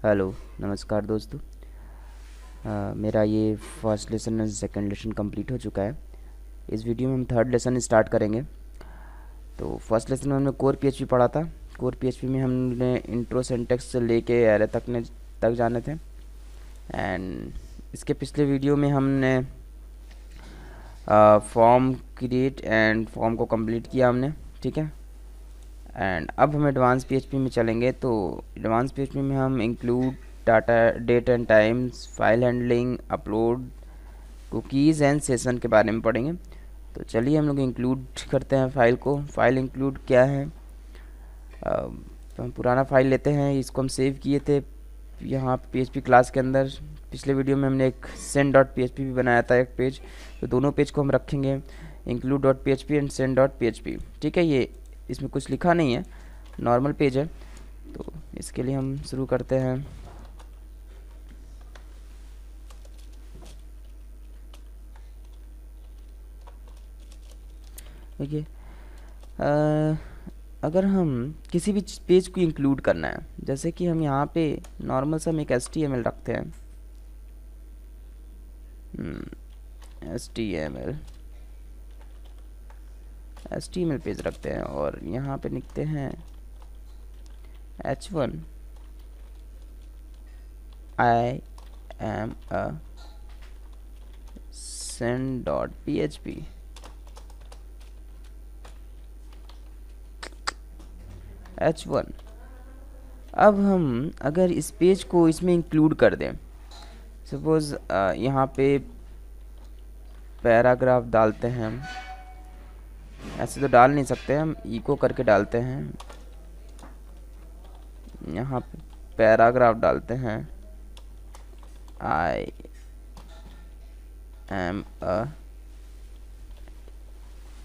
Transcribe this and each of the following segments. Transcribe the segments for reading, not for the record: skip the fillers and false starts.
Hello, नमस्कार दोस्तों। मेरा ये फर्स्ट लेसन और सेकंड लेसन कंप्लीट हो चुका है। इस वीडियो में हम थर्ड लेसन स्टार्ट करेंगे। तो फर्स्ट लेसन में हमने कोर पीएचपी पढ़ा था। कोर पीएचपी में हमने इंट्रो सिंटैक्स से लेके एरे तक जाने थे। एंड इसके पिछले वीडियो में हमने फॉर्म क्रिएट एंड फॉर्म को कंप्लीट किया हमने, ठीक है। एंड अब हम एडवांस पीएचपी में चलेंगे। तो एडवांस पीएचपी में हम include data, date and times, file handling, upload, cookies and session के बारे में पढ़ेंगे। तो चलिए हम लोग इंक्लूड करते हैं फाइल को। फाइल इंक्लूड क्या है? तो हम पुराना फाइल लेते हैं, इसको हम सेव किए थे यहाँ पीएचपी क्लास के अंदर। पिछले वीडियो में हमने एक send.php भी बनाया था, एक पेज। तो दोनों पेज को हम रखेंगे, include.php एंड send.php, ठीक है। ये इसमें कुछ लिखा नहीं है, नॉर्मल पेज है। तो इसके लिए हम शुरू करते हैं। देखिए, अगर हम किसी भी पेज को इंक्लूड करना है, जैसे कि हम यहाँ पे नॉर्मल सा हम एक HTML रखते हैं, HTML पेज रखते हैं और यहाँ पे लिखते हैं h1 I am a send.php। h1। अब हम अगर इस पेज को इसमें इंक्लूड कर दें, सपोज़ यहाँ पे पैराग्राफ डालते हैं हम, ऐसे तो डाल नहीं सकते, हम इको करके डालते हैं। यहाँ पे पैराग्राफ डालते हैं, I am a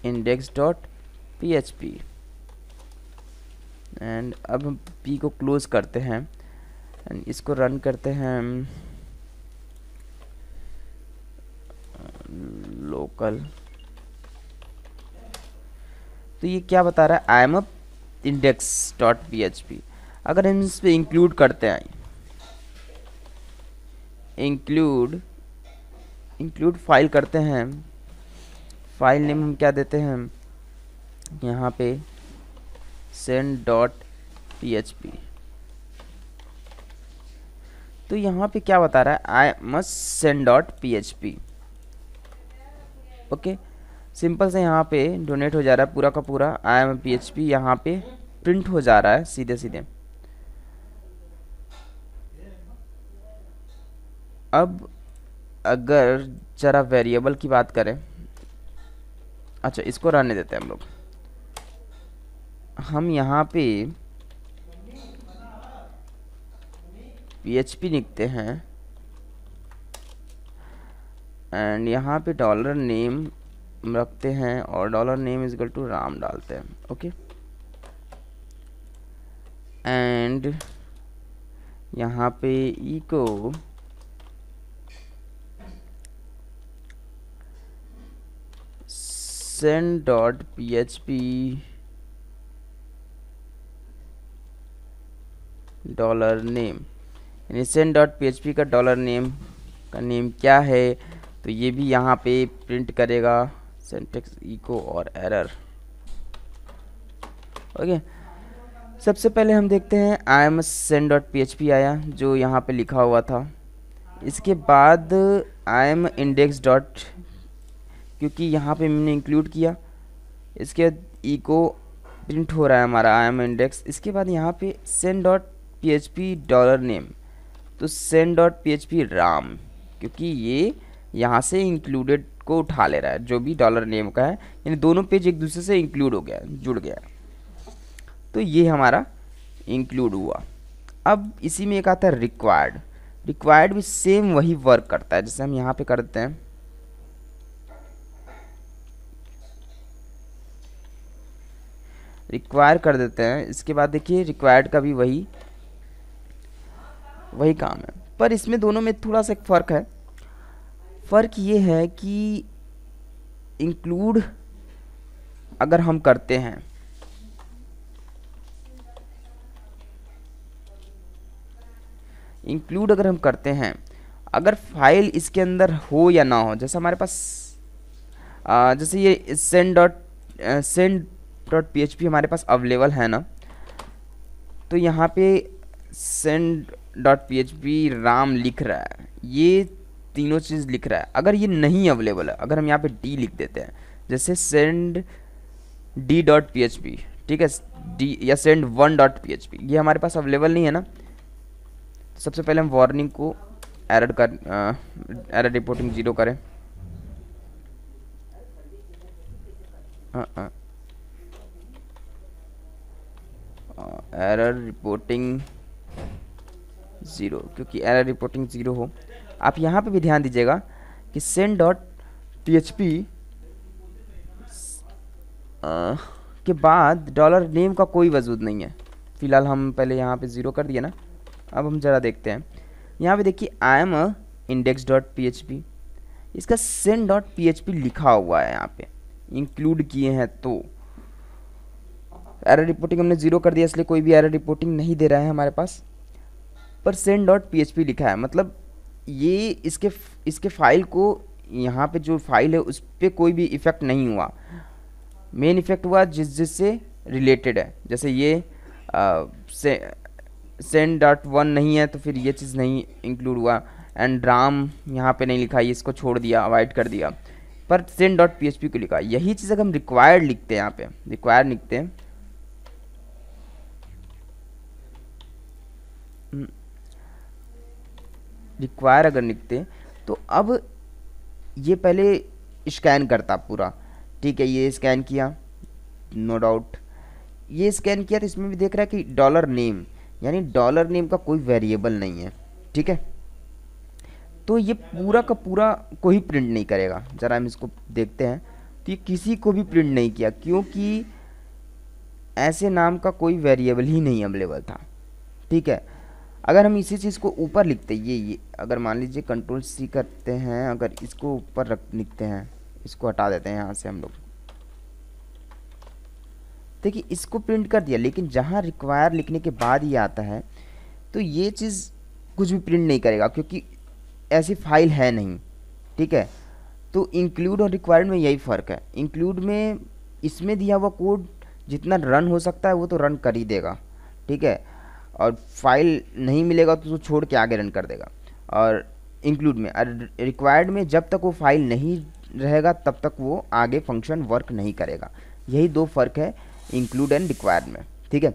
index.php। And अब हम पी को क्लोज करते हैं एंड इसको रन करते हैं लोकल। तो ये क्या बता रहा है? I am a index.php। अगर हम इस पर इंक्लूड करते हैं, इंक्लूड फाइल करते हैं, फाइल नेम हम क्या देते हैं यहाँ पे? send.php। तो यहाँ पे क्या बता रहा है? I must send.php। Okay, simple से यहाँ पे डोनेट हो जा रहा है पूरा का पूरा। आई एम PHP यहाँ पे प्रिंट हो जा रहा है सीधे सीधे। अब अगर जरा वेरिएबल की बात करें, अच्छा इसको रहने देते हैं हम लोग। हम यहाँ पे PHP लिखते हैं एंड यहाँ पे डॉलर नेम रखते हैं और dollar name is equal to Ram डालते हैं। ओके, एंड यहाँ पे इको send.php डॉलर नेम, यानी send.php का डॉलर नेम का नेम क्या है? तो ये भी यहाँ पे प्रिंट करेगा सिंटैक्स इको और एरर। ओके, सबसे पहले हम देखते हैं आई एम send.php आया जो यहाँ पे लिखा हुआ था। इसके बाद आई एम इंडेक्स डॉट, क्योंकि यहाँ पे हमने इंक्लूड किया। इसके बाद इको प्रिंट हो रहा है हमारा आई एम इंडेक्स। इसके बाद यहाँ पे send.php डॉलर नेम, तो send.php राम, क्योंकि ये यहाँ से इंक्लूडेड को उठा ले रहा है जो भी डॉलर नेम का है, यानी दोनों पेज एक दूसरे से इंक्लूड हो गया, जुड़ गया। तो ये हमारा इंक्लूड हुआ। अब इसी में एक आता है रिक्वायर्ड। रिक्वायर्ड भी सेम वही वर्क करता है जैसे हम यहाँ पे करते हैं। रिक्वायर कर देते हैं, इसके बाद देखिए रिक्वायर्ड का भी वही काम है, पर इसमें दोनों में थोड़ा सा एक फ़र्क है। फ़र्क ये है कि इंक्लूड अगर हम करते हैं इंक्लूड अगर हम करते हैं, अगर फाइल इसके अंदर हो या ना हो, जैसे हमारे पास जैसे ये send.php हमारे पास अवेलेबल है ना, तो यहाँ पे send.php राम लिख रहा है, ये तीनों चीज़ लिख रहा है। अगर ये नहीं अवेलेबल है, अगर हम यहाँ पे d लिख देते हैं, जैसे send d.php, ठीक है, d या send1.php, ये हमारे पास अवेलेबल नहीं है ना। सबसे पहले हम वार्निंग को एरर रिपोर्टिंग 0 करें। एरर रिपोर्टिंग 0, क्योंकि एरर रिपोर्टिंग 0 हो। आप यहाँ पे भी ध्यान दीजिएगा कि send.php के बाद डॉलर नेम का कोई वजूद नहीं है। फिलहाल हम पहले यहाँ पे 0 कर दिया ना। अब हम ज़रा देखते हैं, यहाँ पे देखिए आई एम index.php, इसका send.php लिखा हुआ है, यहाँ पे इंक्लूड किए हैं। तो एरर रिपोर्टिंग हमने 0 कर दिया, इसलिए कोई भी एरर रिपोर्टिंग नहीं दे रहा है हमारे पास, पर send.php लिखा है, मतलब ये इसके फाइल को, यहाँ पे जो फाइल है उस पर कोई भी इफ़ेक्ट नहीं हुआ। मेन इफ़ेक्ट हुआ जिससे रिलेटेड है, जैसे ये send.1 नहीं है तो फिर ये चीज़ नहीं इंक्लूड हुआ, एंड राम यहाँ पे नहीं लिखा, ये इसको छोड़ दिया, अवॉइड कर दिया, पर send.php को लिखा। यही चीज़ अगर हम रिक्वायर्ड लिखते हैं, यहाँ पे रिक्वायर्ड लिखते हैं, रिक्वायर अगर लिखते तो अब ये पहले स्कैन करता पूरा, ठीक है, ये स्कैन किया, नो डाउट ये स्कैन किया, तो इसमें भी देख रहा है कि डॉलर नेम, यानी डॉलर नेम का कोई वेरिएबल नहीं है, ठीक है, तो ये पूरा का पूरा कोई प्रिंट नहीं करेगा। ज़रा हम इसको देखते हैं, तो ये किसी को भी प्रिंट नहीं किया, क्योंकि ऐसे नाम का कोई वेरिएबल ही नहीं अवेलेबल था, ठीक है। अगर हम इसी चीज़ को ऊपर लिखते, ये अगर मान लीजिए Ctrl+C करते हैं, अगर इसको ऊपर लिखते हैं, इसको हटा देते हैं यहाँ से हम लोग, देखिए इसको प्रिंट कर दिया, लेकिन जहाँ रिक्वायर लिखने के बाद ये आता है तो ये चीज़ कुछ भी प्रिंट नहीं करेगा, क्योंकि ऐसी फाइल है नहीं, ठीक है। तो इंक्लूड और रिक्वायर्ड में यही फ़र्क है। इंक्लूड में इसमें दिया हुआ कोड जितना रन हो सकता है वो तो रन कर ही देगा, ठीक है, और फाइल नहीं मिलेगा तो छोड़ के आगे रन कर देगा। और इंक्लूड में, रिक्वायर्ड में जब तक वो फाइल नहीं रहेगा तब तक वो आगे फंक्शन वर्क नहीं करेगा। यही दो फ़र्क है इंक्लूड एंड रिक्वायर्ड में, ठीक है।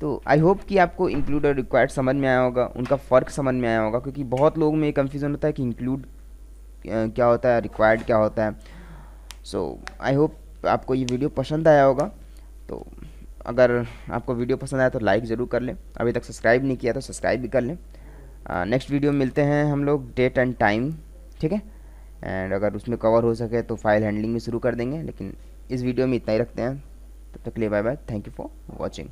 तो आई होप कि आपको इंक्लूड और रिक्वायर्ड समझ में आया होगा, उनका फ़र्क समझ में आया होगा, क्योंकि बहुत लोगों में कन्फ्यूज़न होता है कि इंक्लूड क्या होता है, रिक्वायर्ड क्या होता है। सो आई होप आपको ये वीडियो पसंद आया होगा। तो अगर आपको वीडियो पसंद आया तो लाइक ज़रूर कर लें, अभी तक सब्सक्राइब नहीं किया तो सब्सक्राइब भी कर लें। नेक्स्ट वीडियो में मिलते हैं हम लोग डेट एंड टाइम, ठीक है, एंड अगर उसमें कवर हो सके तो फाइल हैंडलिंग में शुरू कर देंगे, लेकिन इस वीडियो में इतना ही रखते हैं। तब तक के लिए bye bye, thank you for watching.